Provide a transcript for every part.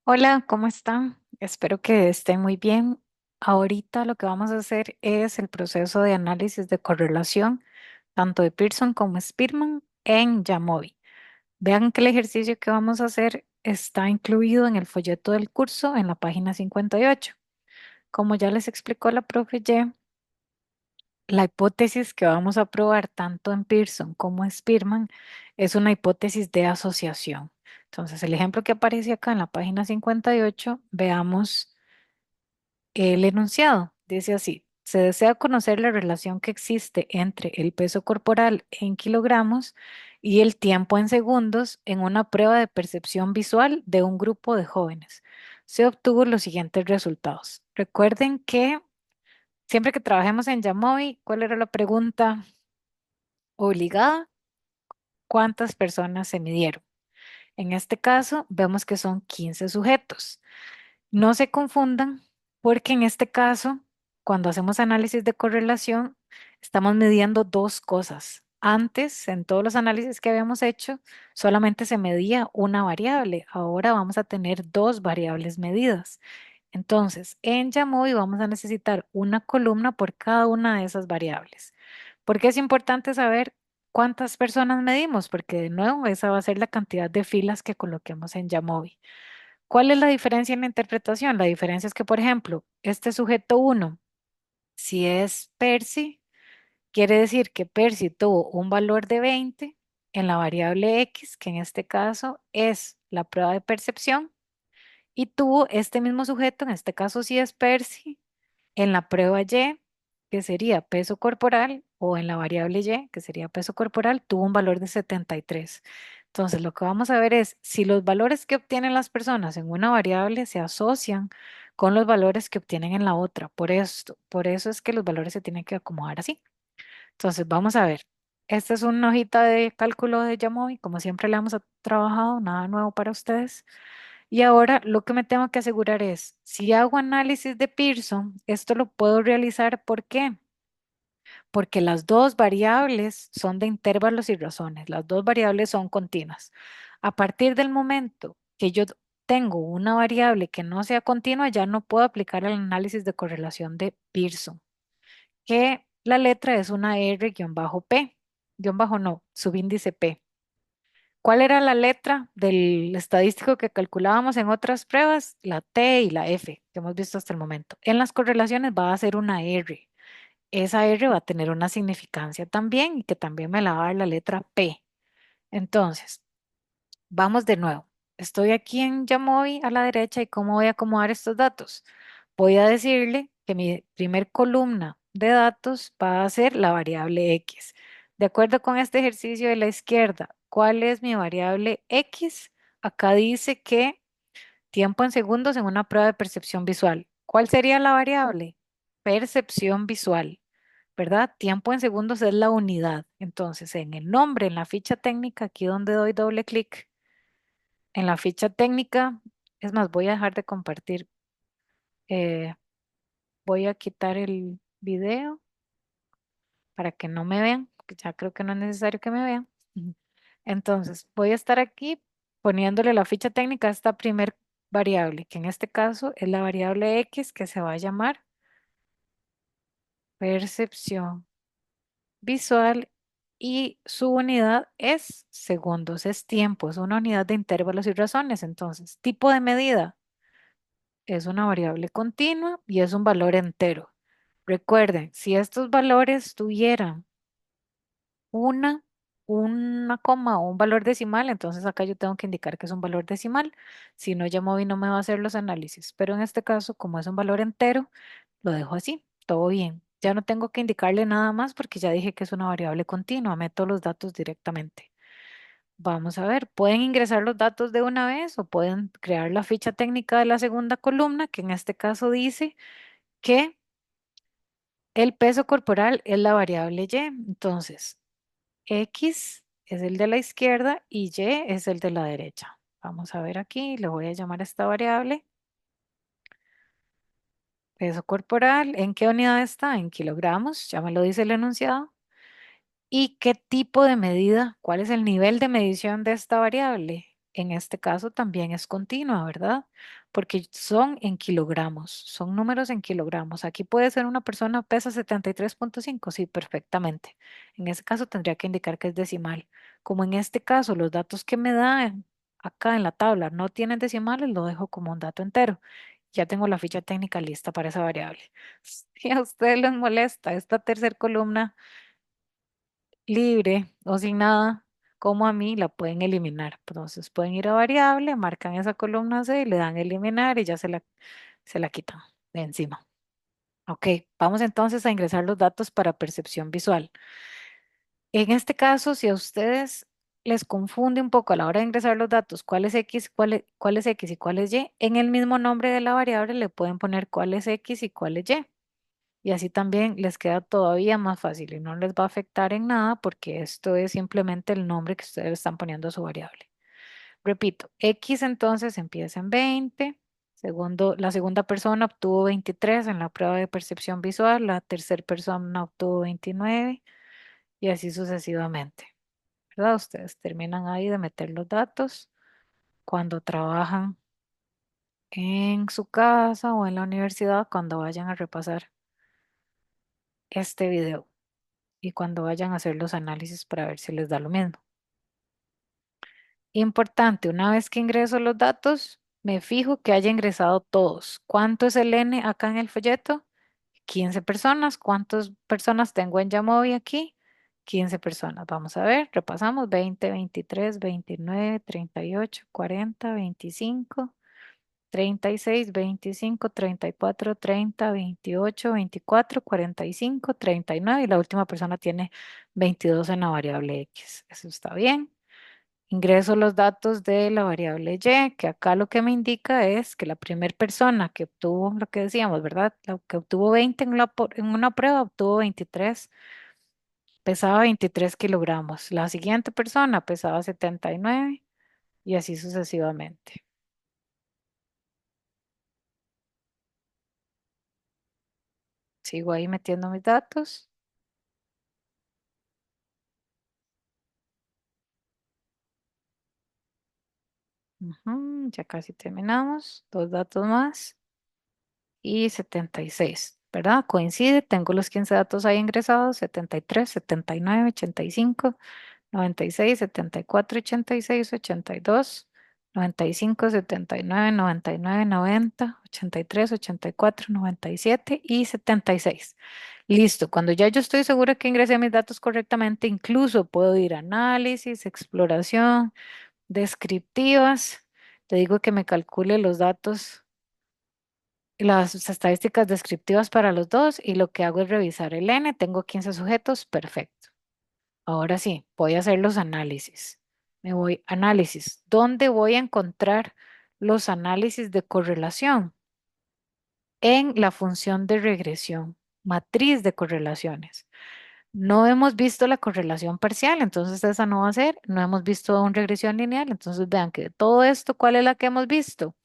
Hola, ¿cómo están? Espero que estén muy bien. Ahorita lo que vamos a hacer es el proceso de análisis de correlación, tanto de Pearson como Spearman en Jamovi. Vean que el ejercicio que vamos a hacer está incluido en el folleto del curso en la página 58. Como ya les explicó la profe Ye, la hipótesis que vamos a probar tanto en Pearson como en Spearman es una hipótesis de asociación. Entonces, el ejemplo que aparece acá en la página 58, veamos el enunciado. Dice así: se desea conocer la relación que existe entre el peso corporal en kilogramos y el tiempo en segundos en una prueba de percepción visual de un grupo de jóvenes. Se obtuvo los siguientes resultados. Recuerden que siempre que trabajemos en Yamovi, ¿cuál era la pregunta obligada? ¿Cuántas personas se midieron? En este caso, vemos que son 15 sujetos. No se confundan porque en este caso, cuando hacemos análisis de correlación, estamos midiendo dos cosas. Antes, en todos los análisis que habíamos hecho, solamente se medía una variable. Ahora vamos a tener dos variables medidas. Entonces, en Jamovi vamos a necesitar una columna por cada una de esas variables. ¿Por qué es importante saber cuántas personas medimos? Porque de nuevo, esa va a ser la cantidad de filas que coloquemos en Jamovi. ¿Cuál es la diferencia en la interpretación? La diferencia es que, por ejemplo, este sujeto uno, si es Percy, quiere decir que Percy tuvo un valor de 20 en la variable X, que en este caso es la prueba de percepción, y tuvo este mismo sujeto, en este caso si es Percy, en la prueba Y, que sería peso corporal, o en la variable Y, que sería peso corporal, tuvo un valor de 73. Entonces, lo que vamos a ver es si los valores que obtienen las personas en una variable se asocian con los valores que obtienen en la otra. Por eso es que los valores se tienen que acomodar así. Entonces, vamos a ver. Esta es una hojita de cálculo de Yamoy, como siempre le hemos trabajado, nada nuevo para ustedes. Y ahora lo que me tengo que asegurar es, si hago análisis de Pearson, esto lo puedo realizar. ¿Por qué? Porque las dos variables son de intervalos y razones, las dos variables son continuas. A partir del momento que yo tengo una variable que no sea continua, ya no puedo aplicar el análisis de correlación de Pearson, que la letra es una R-P, guión bajo no, subíndice P. ¿Cuál era la letra del estadístico que calculábamos en otras pruebas? La T y la F, que hemos visto hasta el momento. En las correlaciones va a ser una R. Esa R va a tener una significancia también y que también me la va a dar la letra P. Entonces, vamos de nuevo. Estoy aquí en Yamovi a la derecha y ¿cómo voy a acomodar estos datos? Voy a decirle que mi primer columna de datos va a ser la variable X. De acuerdo con este ejercicio de la izquierda, ¿cuál es mi variable X? Acá dice que tiempo en segundos en una prueba de percepción visual. ¿Cuál sería la variable? Percepción visual, ¿verdad? Tiempo en segundos es la unidad. Entonces, en el nombre, en la ficha técnica, aquí donde doy doble clic, en la ficha técnica, es más, voy a dejar de compartir. eh, Voy a quitar el video para que no me vean, porque ya creo que no es necesario que me vean. Ujú. Entonces, voy a estar aquí poniéndole la ficha técnica a esta primer variable, que en este caso es la variable X, que se va a llamar percepción visual, y su unidad es segundos, es tiempo, es una unidad de intervalos y razones. Entonces, tipo de medida es una variable continua y es un valor entero. Recuerden, si estos valores tuvieran una, una coma o un valor decimal, entonces acá yo tengo que indicar que es un valor decimal. Si no, Jamovi no me va a hacer los análisis. Pero en este caso, como es un valor entero, lo dejo así, todo bien. Ya no tengo que indicarle nada más porque ya dije que es una variable continua, meto los datos directamente. Vamos a ver, pueden ingresar los datos de una vez o pueden crear la ficha técnica de la segunda columna, que en este caso dice que el peso corporal es la variable Y. Entonces, X es el de la izquierda y Y es el de la derecha. Vamos a ver aquí, le voy a llamar a esta variable peso corporal. ¿En qué unidad está? En kilogramos, ya me lo dice el enunciado. ¿Y qué tipo de medida? ¿Cuál es el nivel de medición de esta variable? en este caso también es continua, ¿verdad? Porque son en kilogramos, son números en kilogramos. Aquí puede ser una persona pesa 73,5, sí, perfectamente. En ese caso tendría que indicar que es decimal. Como en este caso los datos que me dan acá en la tabla no tienen decimales, lo dejo como un dato entero. Ya tengo la ficha técnica lista para esa variable. Si a ustedes les molesta esta tercera columna libre o sin nada, como a mí, la pueden eliminar. Entonces pueden ir a variable, marcan esa columna C, le dan eliminar y ya se la quitan de encima. Ok, vamos entonces a ingresar los datos para percepción visual. En este caso, si a ustedes les confunde un poco a la hora de ingresar los datos, cuál es X, cuál es X y cuál es Y, en el mismo nombre de la variable le pueden poner cuál es X y cuál es Y. Y así también les queda todavía más fácil y no les va a afectar en nada porque esto es simplemente el nombre que ustedes le están poniendo a su variable. Repito, X entonces empieza en 20. La segunda persona obtuvo 23 en la prueba de percepción visual, la tercera persona obtuvo 29 y así sucesivamente. ¿Verdad? Ustedes terminan ahí de meter los datos cuando trabajan en su casa o en la universidad, cuando vayan a repasar este video y cuando vayan a hacer los análisis para ver si les da lo mismo. Importante, una vez que ingreso los datos, me fijo que haya ingresado todos. ¿Cuánto es el N acá en el folleto? 15 personas. ¿Cuántas personas tengo en Yamovi aquí? 15 personas. Vamos a ver, repasamos 20, 23, 29, 38, 40, 25, 36, 25, 34, 30, 28, 24, 45, 39 y la última persona tiene 22 en la variable X. Eso está bien. Ingreso los datos de la variable Y, que acá lo que me indica es que la primera persona que obtuvo lo que decíamos, ¿verdad? La que obtuvo 20 en una prueba obtuvo 23, pesaba 23 kilogramos. La siguiente persona pesaba 79 y así sucesivamente. Sigo ahí metiendo mis datos. Ujú, ya casi terminamos. Dos datos más. Y 76, ¿verdad? Coincide, tengo los 15 datos ahí ingresados, 73, 79, 85, 96, 74, 86, 82, 95, 79, 99, 90, 83, 84, 97 y 76. Listo, cuando ya yo estoy segura que ingresé mis datos correctamente, incluso puedo ir a análisis, exploración, descriptivas. Le digo que me calcule los datos, las estadísticas descriptivas para los dos y lo que hago es revisar el N. Tengo 15 sujetos, perfecto. Ahora sí, voy a hacer los análisis. Me voy a análisis. ¿Dónde voy a encontrar los análisis de correlación? En la función de regresión, matriz de correlaciones. No hemos visto la correlación parcial, entonces esa no va a ser. No hemos visto una regresión lineal, entonces vean que de todo esto, ¿cuál es la que hemos visto?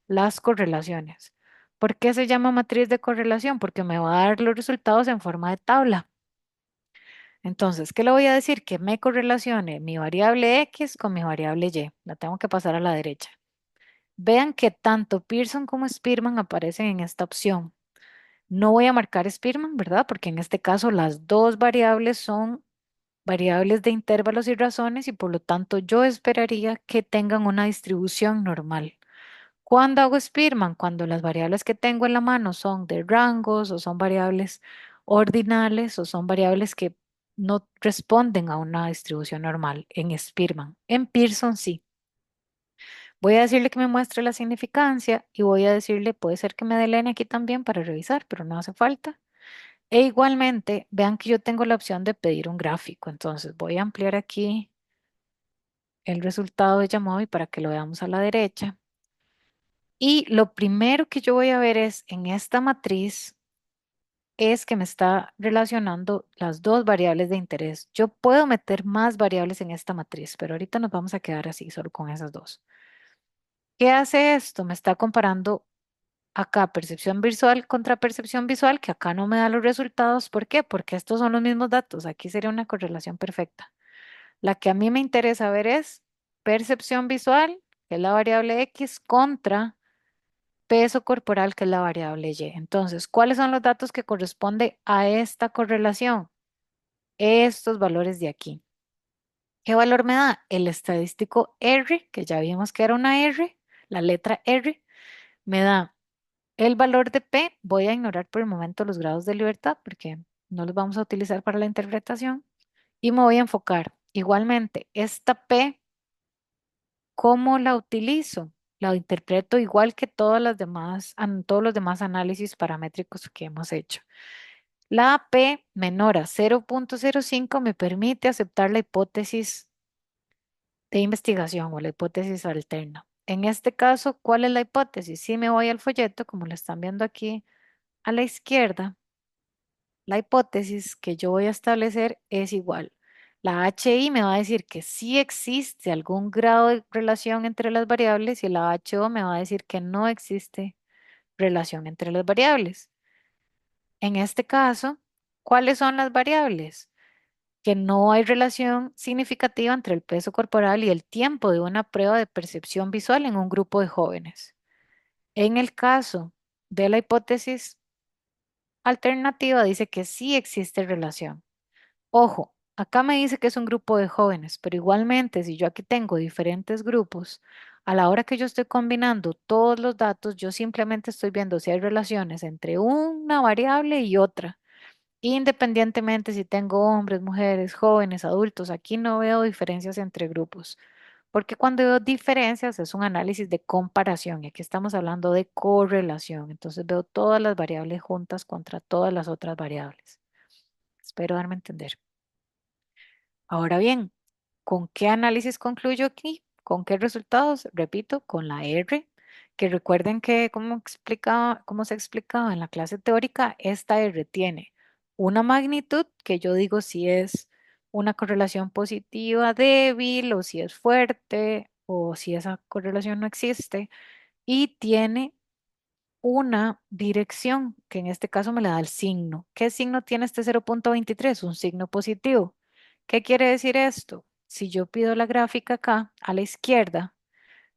Las correlaciones. ¿Por qué se llama matriz de correlación? Porque me va a dar los resultados en forma de tabla. Entonces, ¿qué le voy a decir? Que me correlacione mi variable X con mi variable Y. La tengo que pasar a la derecha. Vean que tanto Pearson como Spearman aparecen en esta opción. No voy a marcar Spearman, ¿verdad? Porque en este caso las dos variables son variables de intervalos y razones y por lo tanto yo esperaría que tengan una distribución normal. ¿Cuándo hago Spearman? Cuando las variables que tengo en la mano son de rangos o son variables ordinales o son variables que no responden a una distribución normal en Spearman. En Pearson sí. Voy a decirle que me muestre la significancia y voy a decirle, puede ser que me dé N aquí también para revisar, pero no hace falta. E igualmente, vean que yo tengo la opción de pedir un gráfico. Entonces voy a ampliar aquí el resultado de Yamovi para que lo veamos a la derecha. Y lo primero que yo voy a ver es en esta matriz es que me está relacionando las dos variables de interés. Yo puedo meter más variables en esta matriz, pero ahorita nos vamos a quedar así, solo con esas dos. ¿Qué hace esto? Me está comparando acá percepción visual contra percepción visual, que acá no me da los resultados. ¿Por qué? Porque estos son los mismos datos. Aquí sería una correlación perfecta. La que a mí me interesa ver es percepción visual, que es la variable X, contra peso corporal, que es la variable Y. Entonces, ¿cuáles son los datos que corresponden a esta correlación? Estos valores de aquí. ¿Qué valor me da? El estadístico R, que ya vimos que era una R, la letra R, me da el valor de P. Voy a ignorar por el momento los grados de libertad porque no los vamos a utilizar para la interpretación. Y me voy a enfocar. Igualmente, esta P, ¿cómo la utilizo? La interpreto igual que todos los demás análisis paramétricos que hemos hecho. La P menor a 0.05 me permite aceptar la hipótesis de investigación o la hipótesis alterna. En este caso, ¿cuál es la hipótesis? Si me voy al folleto, como lo están viendo aquí a la izquierda, la hipótesis que yo voy a establecer es igual. La HI me va a decir que sí existe algún grado de relación entre las variables y la HO me va a decir que no existe relación entre las variables. En este caso, ¿cuáles son las variables? Que no hay relación significativa entre el peso corporal y el tiempo de una prueba de percepción visual en un grupo de jóvenes. En el caso de la hipótesis alternativa, dice que sí existe relación. Ojo, acá me dice que es un grupo de jóvenes, pero igualmente, si yo aquí tengo diferentes grupos, a la hora que yo estoy combinando todos los datos, yo simplemente estoy viendo si hay relaciones entre una variable y otra. Independientemente si tengo hombres, mujeres, jóvenes, adultos, aquí no veo diferencias entre grupos, porque cuando veo diferencias es un análisis de comparación y aquí estamos hablando de correlación, entonces veo todas las variables juntas contra todas las otras variables. Espero darme a entender. Ahora bien, ¿con qué análisis concluyo aquí? ¿Con qué resultados? Repito, con la R, que recuerden que como se explicaba en la clase teórica, esta R tiene una magnitud que yo digo si es una correlación positiva débil o si es fuerte o si esa correlación no existe y tiene una dirección que en este caso me la da el signo. ¿Qué signo tiene este 0.23? Un signo positivo. ¿Qué quiere decir esto? Si yo pido la gráfica acá a la izquierda,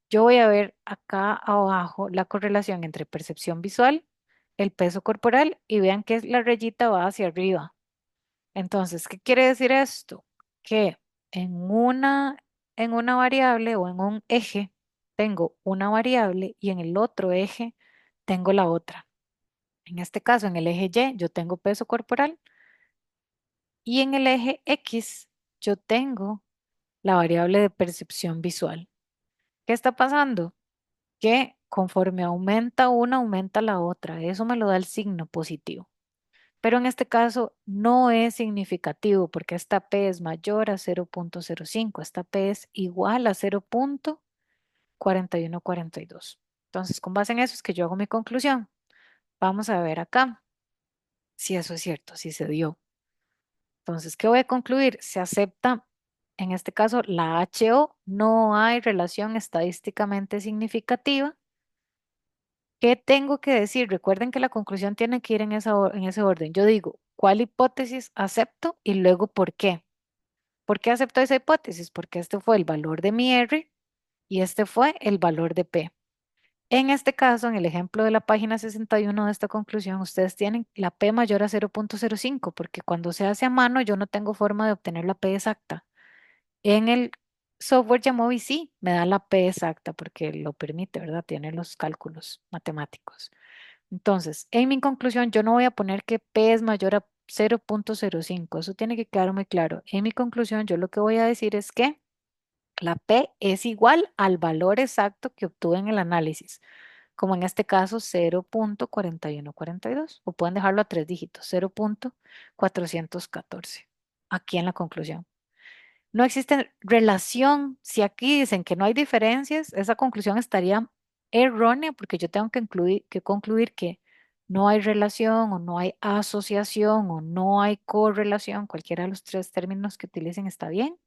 yo voy a ver acá abajo la correlación entre percepción visual, el peso corporal y vean que la rayita va hacia arriba. Entonces, ¿qué quiere decir esto? Que en una variable o en un eje tengo una variable y en el otro eje tengo la otra. En este caso, en el eje Y, yo tengo peso corporal y en el eje X, yo tengo la variable de percepción visual. ¿Qué está pasando? Que conforme aumenta una, aumenta la otra. Eso me lo da el signo positivo. Pero en este caso no es significativo porque esta P es mayor a 0.05. Esta P es igual a 0.4142. Entonces, con base en eso es que yo hago mi conclusión. Vamos a ver acá si eso es cierto, si se dio. Entonces, ¿qué voy a concluir? Se acepta, en este caso, la HO, no hay relación estadísticamente significativa. ¿Qué tengo que decir? Recuerden que la conclusión tiene que ir en ese orden. Yo digo, ¿cuál hipótesis acepto y luego por qué? ¿Por qué acepto esa hipótesis? Porque este fue el valor de mi R y este fue el valor de P. En este caso, en el ejemplo de la página 61 de esta conclusión, ustedes tienen la P mayor a 0.05, porque cuando se hace a mano yo no tengo forma de obtener la P exacta. En el software Jamovi sí me da la P exacta porque lo permite, ¿verdad? Tiene los cálculos matemáticos. Entonces, en mi conclusión, yo no voy a poner que P es mayor a 0.05. Eso tiene que quedar muy claro. En mi conclusión, yo lo que voy a decir es que la P es igual al valor exacto que obtuve en el análisis, como en este caso 0.4142, o pueden dejarlo a tres dígitos, 0.414, aquí en la conclusión. No existe relación. Si aquí dicen que no hay diferencias, esa conclusión estaría errónea porque yo tengo que concluir que no hay relación o no hay asociación o no hay correlación, cualquiera de los tres términos que utilicen está bien.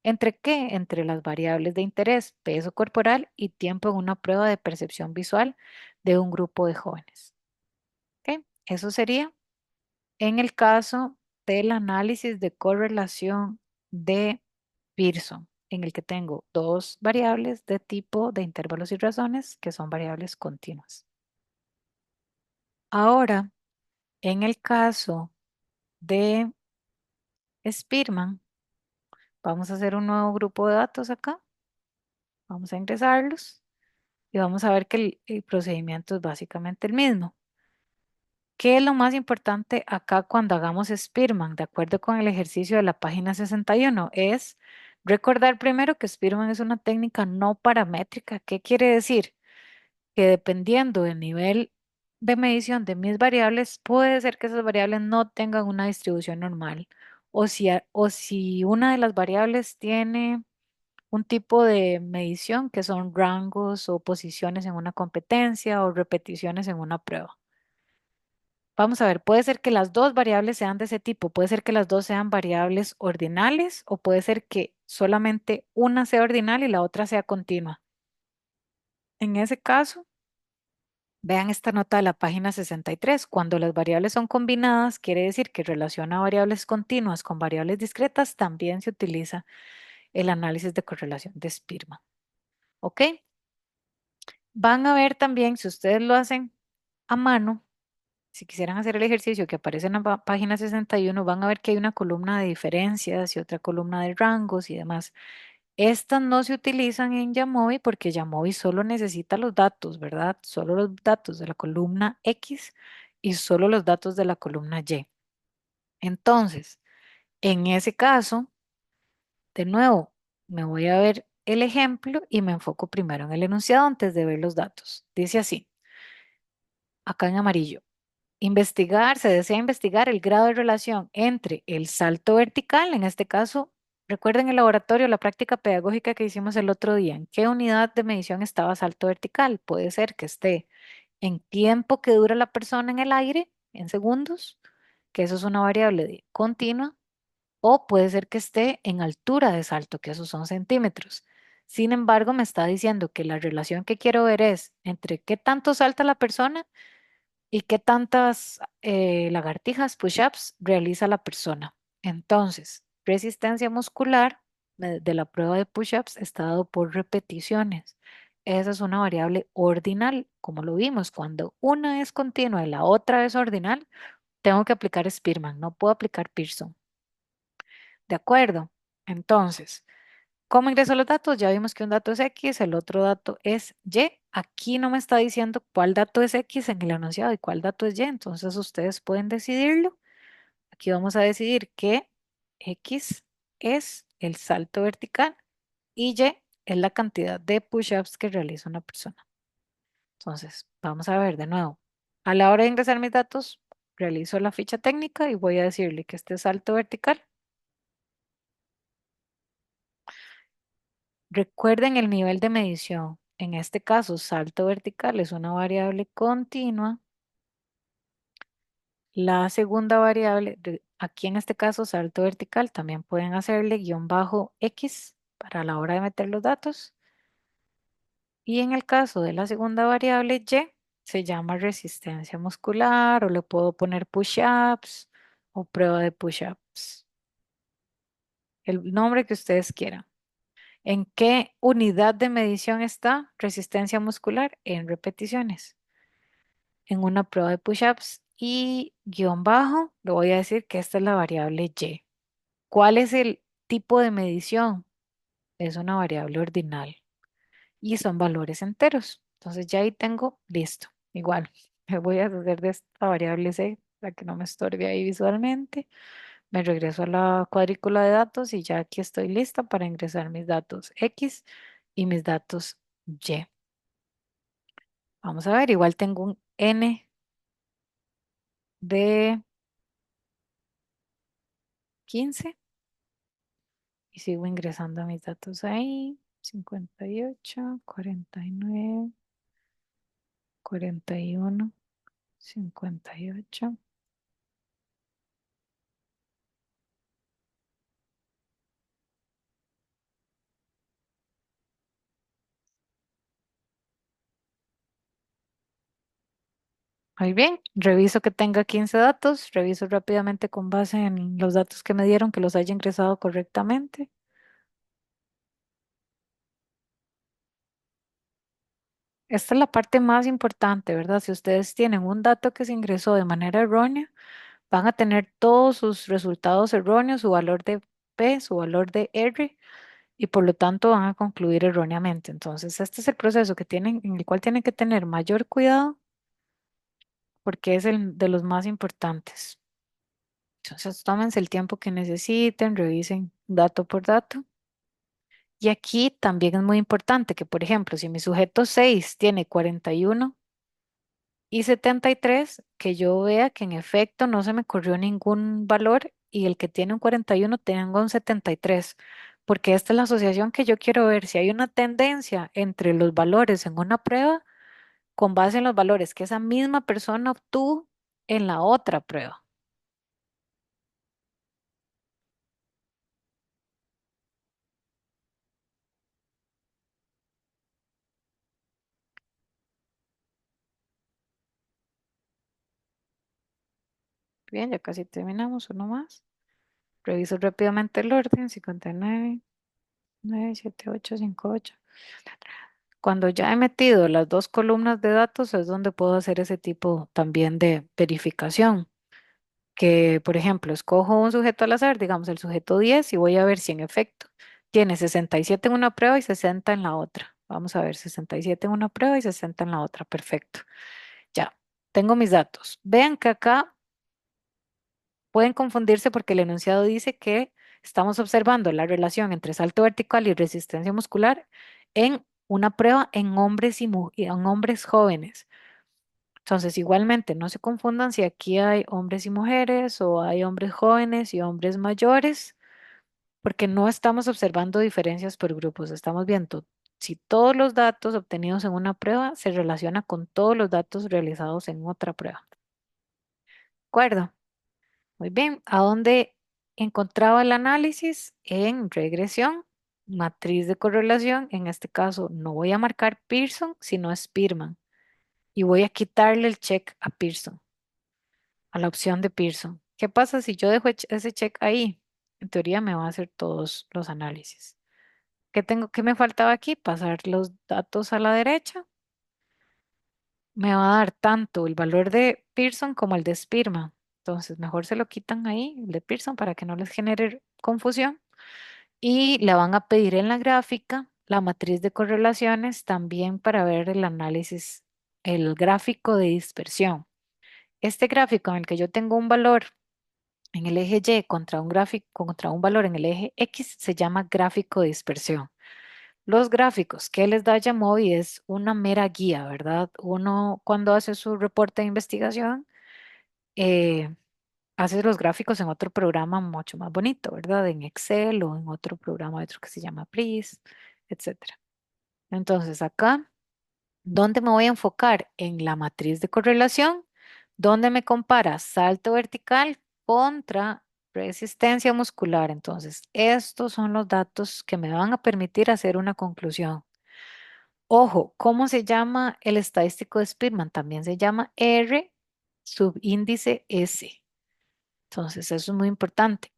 ¿Entre qué? Entre las variables de interés, peso corporal y tiempo en una prueba de percepción visual de un grupo de jóvenes. ¿Ok? Eso sería en el caso del análisis de correlación de Pearson. en el que tengo dos variables de tipo de intervalos y razones que son variables continuas. Ahora, en el caso de Spearman, vamos a hacer un nuevo grupo de datos acá. Vamos a ingresarlos y vamos a ver que el procedimiento es básicamente el mismo. ¿Qué es lo más importante acá cuando hagamos Spearman? De acuerdo con el ejercicio de la página 61, es recordar primero que Spearman es una técnica no paramétrica. ¿Qué quiere decir? Que dependiendo del nivel de medición de mis variables, puede ser que esas variables no tengan una distribución normal. O si una de las variables tiene un tipo de medición que son rangos o posiciones en una competencia o repeticiones en una prueba. Vamos a ver, puede ser que las dos variables sean de ese tipo, puede ser que las dos sean variables ordinales o puede ser que solamente una sea ordinal y la otra sea continua. En ese caso, vean esta nota de la página 63. Cuando las variables son combinadas, quiere decir que relaciona variables continuas con variables discretas, también se utiliza el análisis de correlación de Spearman. ¿Ok? Van a ver también, si ustedes lo hacen a mano, si quisieran hacer el ejercicio que aparece en la página 61, van a ver que hay una columna de diferencias y otra columna de rangos y demás. Estas no se utilizan en Jamovi porque Jamovi solo necesita los datos, ¿verdad? Solo los datos de la columna X y solo los datos de la columna Y. Entonces, en ese caso, de nuevo, me voy a ver el ejemplo y me enfoco primero en el enunciado antes de ver los datos. Dice así, acá en amarillo. Se desea investigar el grado de relación entre el salto vertical, en este caso, recuerden el laboratorio, la práctica pedagógica que hicimos el otro día, ¿en qué unidad de medición estaba salto vertical? Puede ser que esté en tiempo que dura la persona en el aire, en segundos, que eso es una variable continua, o puede ser que esté en altura de salto, que esos son centímetros. Sin embargo, me está diciendo que la relación que quiero ver es entre qué tanto salta la persona y qué tantas lagartijas, push-ups realiza la persona. Entonces, resistencia muscular de la prueba de push-ups está dado por repeticiones. Esa es una variable ordinal, como lo vimos, cuando una es continua y la otra es ordinal, tengo que aplicar Spearman, no puedo aplicar Pearson. ¿De acuerdo? Entonces, ¿cómo ingreso los datos? Ya vimos que un dato es X, el otro dato es Y. Aquí no me está diciendo cuál dato es X en el enunciado y cuál dato es Y, entonces ustedes pueden decidirlo. Aquí vamos a decidir que X es el salto vertical y Y es la cantidad de push-ups que realiza una persona. Entonces, vamos a ver de nuevo. A la hora de ingresar mis datos, realizo la ficha técnica y voy a decirle que este salto vertical. Recuerden el nivel de medición. En este caso, salto vertical es una variable continua. La segunda variable, aquí en este caso, salto vertical, también pueden hacerle guión bajo X para la hora de meter los datos. Y en el caso de la segunda variable Y, se llama resistencia muscular o le puedo poner push-ups o prueba de push-ups. El nombre que ustedes quieran. ¿En qué unidad de medición está resistencia muscular? En repeticiones. En una prueba de push-ups y guión bajo, le voy a decir que esta es la variable Y. ¿Cuál es el tipo de medición? Es una variable ordinal y son valores enteros. Entonces ya ahí tengo listo. Igual, me voy a hacer de esta variable C para que no me estorbe ahí visualmente. Me regreso a la cuadrícula de datos y ya aquí estoy lista para ingresar mis datos X y mis datos Y. Vamos a ver, igual tengo un N de 15 y sigo ingresando mis datos ahí. 58, 49, 41, 58. Muy bien, reviso que tenga 15 datos, reviso rápidamente con base en los datos que me dieron que los haya ingresado correctamente. esta es la parte más importante, ¿verdad? Si ustedes tienen un dato que se ingresó de manera errónea, van a tener todos sus resultados erróneos, su valor de P, su valor de R, y por lo tanto van a concluir erróneamente. Entonces, este es el proceso que tienen, en el cual tienen que tener mayor cuidado porque es el de los más importantes. Entonces, tómense el tiempo que necesiten, revisen dato por dato. Y aquí también es muy importante que, por ejemplo, si mi sujeto 6 tiene 41 y 73, que yo vea que en efecto no se me corrió ningún valor y el que tiene un 41 tenga un 73, porque esta es la asociación que yo quiero ver. Si hay una tendencia entre los valores en una prueba, con base en los valores que esa misma persona obtuvo en la otra prueba. Bien, ya casi terminamos, uno más. Reviso rápidamente el orden, 59, 9, 7, 8, 5, 8. Cuando ya he metido las dos columnas de datos es donde puedo hacer ese tipo también de verificación. Que, por ejemplo, escojo un sujeto al azar, digamos el sujeto 10, y voy a ver si en efecto tiene 67 en una prueba y 60 en la otra. Vamos a ver, 67 en una prueba y 60 en la otra. Perfecto. Ya, tengo mis datos. Vean que acá pueden confundirse porque el enunciado dice que estamos observando la relación entre salto vertical y resistencia muscular en una prueba en hombres y en hombres jóvenes. Entonces, igualmente, no se confundan si aquí hay hombres y mujeres o hay hombres jóvenes y hombres mayores, porque no estamos observando diferencias por grupos. Estamos viendo si todos los datos obtenidos en una prueba se relacionan con todos los datos realizados en otra prueba. ¿De acuerdo? Muy bien. ¿A dónde encontraba el análisis? En regresión, matriz de correlación. En este caso, no voy a marcar Pearson, sino Spearman. Y voy a quitarle el check a Pearson, a la opción de Pearson. ¿Qué pasa si yo dejo ese check ahí? En teoría me va a hacer todos los análisis. ¿Qué me faltaba aquí? Pasar los datos a la derecha. Me va a dar tanto el valor de Pearson como el de Spearman. Entonces, mejor se lo quitan ahí, el de Pearson, para que no les genere confusión. Y le van a pedir en la gráfica la matriz de correlaciones también para ver el análisis, el gráfico de dispersión. Este gráfico en el que yo tengo un valor en el eje Y contra un gráfico, contra un valor en el eje X se llama gráfico de dispersión. Los gráficos que les da Yamovi es una mera guía, ¿verdad? Uno cuando hace su reporte de investigación, eh, hace los gráficos en otro programa mucho más bonito, ¿verdad? En Excel o en otro programa otro que se llama PRIS, etcétera. Entonces acá, ¿dónde me voy a enfocar? En la matriz de correlación, donde me compara salto vertical contra resistencia muscular. Entonces, estos son los datos que me van a permitir hacer una conclusión. Ojo, ¿cómo se llama el estadístico de Spearman? También se llama R subíndice S. Entonces, eso es muy importante.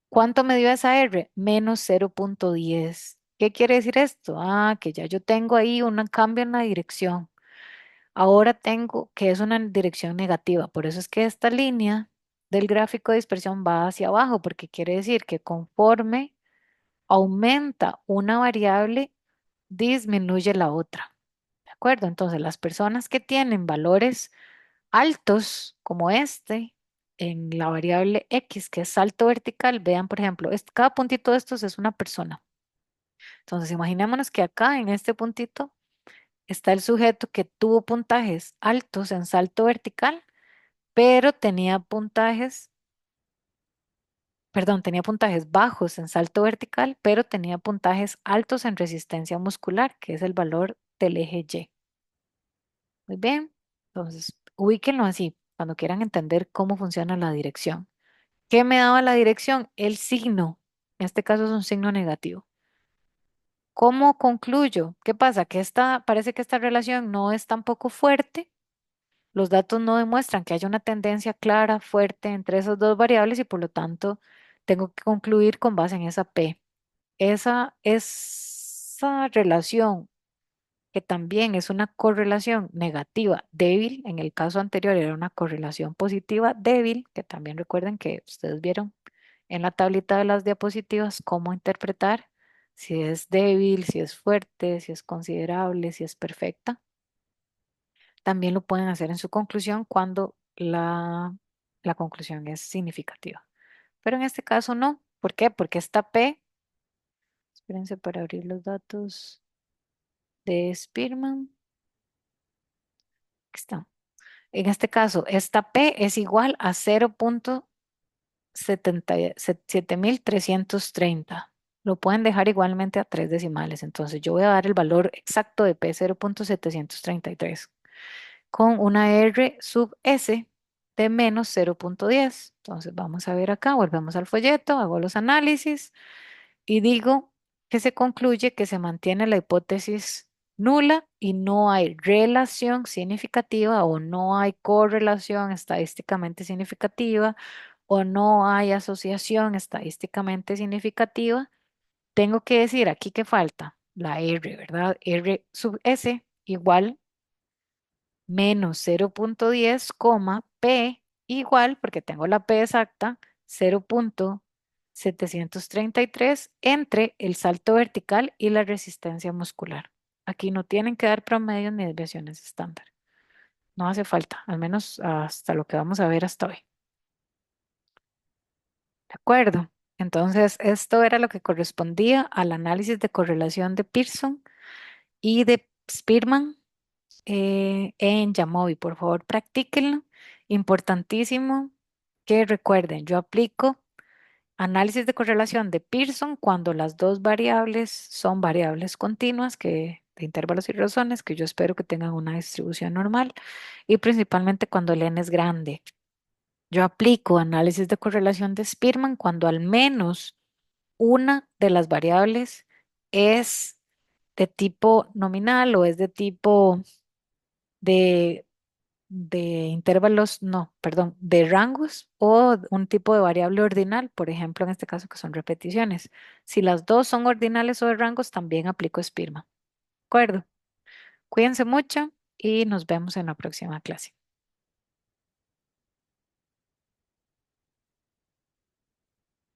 ¿Cuánto me dio esa R? Menos 0,10. ¿Qué quiere decir esto? Ah, que ya yo tengo ahí un cambio en la dirección. Ahora tengo que es una dirección negativa. Por eso es que esta línea del gráfico de dispersión va hacia abajo, porque quiere decir que conforme aumenta una variable, disminuye la otra. ¿De acuerdo? Entonces, las personas que tienen valores altos como este en la variable X, que es salto vertical, vean, por ejemplo, cada puntito de estos es una persona. Entonces, imaginémonos que acá en este puntito está el sujeto que tuvo puntajes altos en salto vertical, pero tenía puntajes, perdón, tenía puntajes bajos en salto vertical, pero tenía puntajes altos en resistencia muscular, que es el valor del eje Y. Muy bien. Entonces, ubíquenlo así, cuando quieran entender cómo funciona la dirección. ¿Qué me daba la dirección? El signo. En este caso es un signo negativo. ¿Cómo concluyo? ¿Qué pasa? Que parece que esta relación no es tampoco fuerte. Los datos no demuestran que haya una tendencia clara, fuerte entre esas dos variables y por lo tanto tengo que concluir con base en esa P. Esa relación que también es una correlación negativa débil. En el caso anterior era una correlación positiva débil, que también recuerden que ustedes vieron en la tablita de las diapositivas cómo interpretar si es débil, si es fuerte, si es considerable, si es perfecta. También lo pueden hacer en su conclusión cuando la conclusión es significativa. Pero en este caso no. ¿Por qué? Porque esta P, espérense para abrir los datos de Spearman. Aquí está. En este caso, esta P es igual a 0.7330. Lo pueden dejar igualmente a tres decimales. Entonces yo voy a dar el valor exacto de P 0.733 con una R sub S de menos 0.10. Entonces vamos a ver acá, volvemos al folleto, hago los análisis y digo que se concluye que se mantiene la hipótesis nula y no hay relación significativa o no hay correlación estadísticamente significativa o no hay asociación estadísticamente significativa. Tengo que decir aquí que falta la R, ¿verdad? R sub S igual menos 0.10, P igual, porque tengo la P exacta, 0.733 entre el salto vertical y la resistencia muscular. Aquí no tienen que dar promedios ni desviaciones estándar. No hace falta, al menos hasta lo que vamos a ver hasta hoy. ¿De acuerdo? Entonces, esto era lo que correspondía al análisis de correlación de Pearson y de Spearman en Yamovi. Por favor, practíquenlo. Importantísimo que recuerden, yo aplico análisis de correlación de Pearson cuando las dos variables son variables continuas de intervalos y razones, que yo espero que tengan una distribución normal, y principalmente cuando el n es grande. Yo aplico análisis de correlación de Spearman cuando al menos una de las variables es de tipo nominal o es de tipo de intervalos, no, perdón, de rangos o un tipo de variable ordinal, por ejemplo, en este caso que son repeticiones. Si las dos son ordinales o de rangos, también aplico Spearman. ¿De acuerdo? Cuídense mucho y nos vemos en la próxima clase.